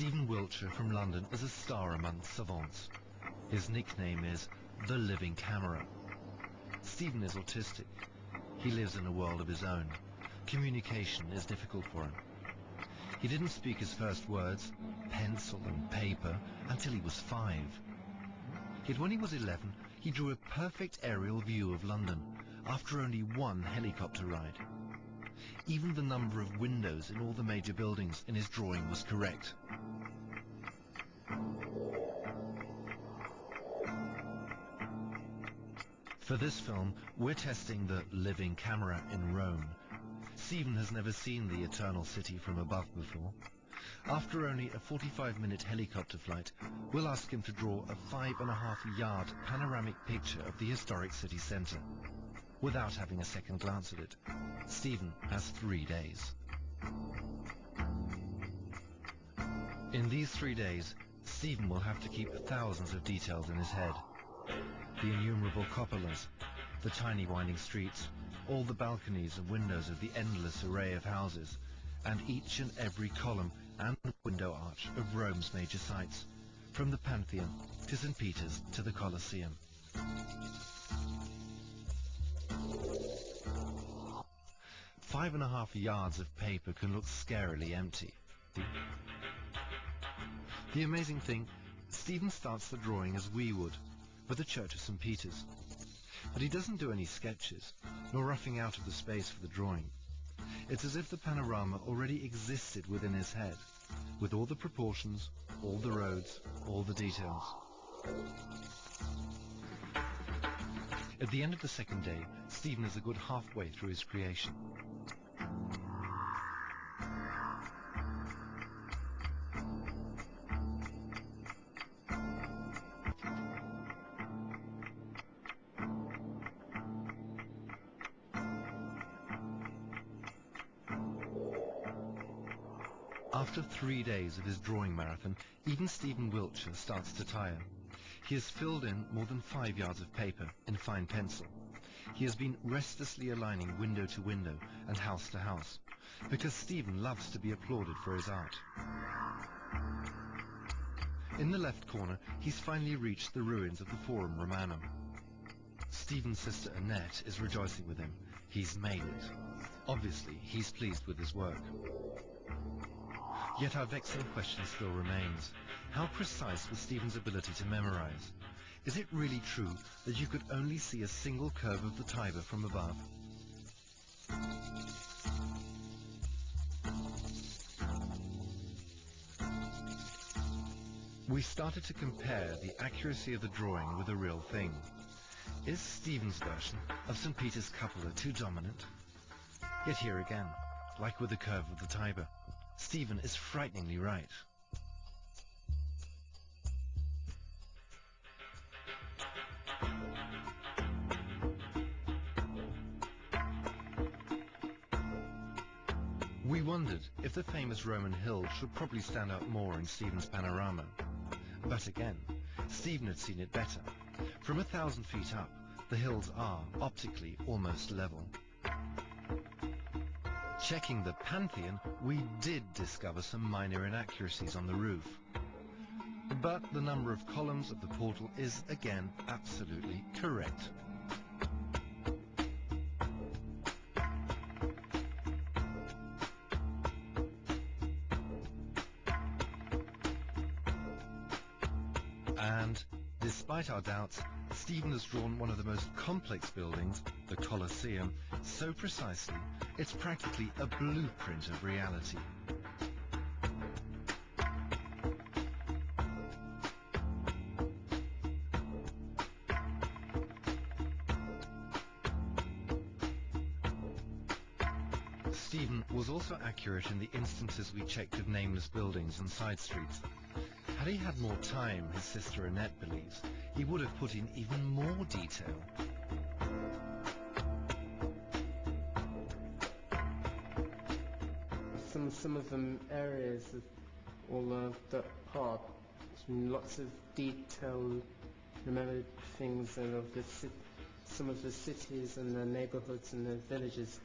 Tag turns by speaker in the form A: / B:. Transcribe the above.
A: Stephen Wiltshire from London is a star among savants. His nickname is the living camera. Stephen is autistic. He lives in a world of his own. Communication is difficult for him. He didn't speak his first words, pencil and paper, until he was 5. Yet when he was 11, he drew a perfect aerial view of London after only one helicopter ride. Even the number of windows in all the major buildings in his drawing was correct. For this film, we're testing the living camera in Rome. Stephen has never seen the eternal city from above before. After only a 45-minute helicopter flight, we'll ask him to draw a 5.5-yard panoramic picture of the historic city centre. Without having a second glance at it, Stephen has 3 days. In these 3 days, Stephen will have to keep thousands of details in his head. The innumerable cupolas, the tiny winding streets, all the balconies and windows of the endless array of houses, and each and every column and window arch of Rome's major sites, from the Pantheon to St. Peter's to the Colosseum. Five and a half yards of paper can look scarily empty. The amazing thing, Stephen starts the drawing as we would, with the Church of St. Peter's. But he doesn't do any sketches, nor roughing out of the space for the drawing. It's as if the panorama already existed within his head, with all the proportions, all the roads, all the details. At the end of the second day, Stephen is a good halfway through his creation. After 3 days of his drawing marathon, even Stephen Wiltshire starts to tire. He has filled in more than 5 yards of paper in fine pencil. He has been restlessly aligning window to window and house to house, because Stephen loves to be applauded for his art. In the left corner, he's finally reached the ruins of the Forum Romanum. Stephen's sister Annette is rejoicing with him. He's made it. Obviously, he's pleased with his work. Yet our vexing question still remains. How precise was Stephen's ability to memorize? Is it really true that you could only see a single curve of the Tiber from above? We started to compare the accuracy of the drawing with the real thing. Is Stephen's version of St. Peter's cupola too dominant? Yet here again, like with the curve of the Tiber, Stephen is frighteningly right. We wondered if the famous Roman hill should probably stand out more in Stephen's panorama. But again, Stephen had seen it better. From 1,000 feet up, the hills are, optically, almost level. Checking the Pantheon, we did discover some minor inaccuracies on the roof. But the number of columns of the portal is, again, absolutely correct. And, despite our doubts, Stephen has drawn one of the most complex buildings, the Colosseum, so precisely, it's practically a blueprint of reality. Stephen was also accurate in the instances we checked of nameless buildings and side streets. Had he had more time, his sister Annette believes, he would have put in even more detail.
B: Some of the areas of all of that part, lots of detail, remembered things, and of the some of the cities and the neighborhoods and the villages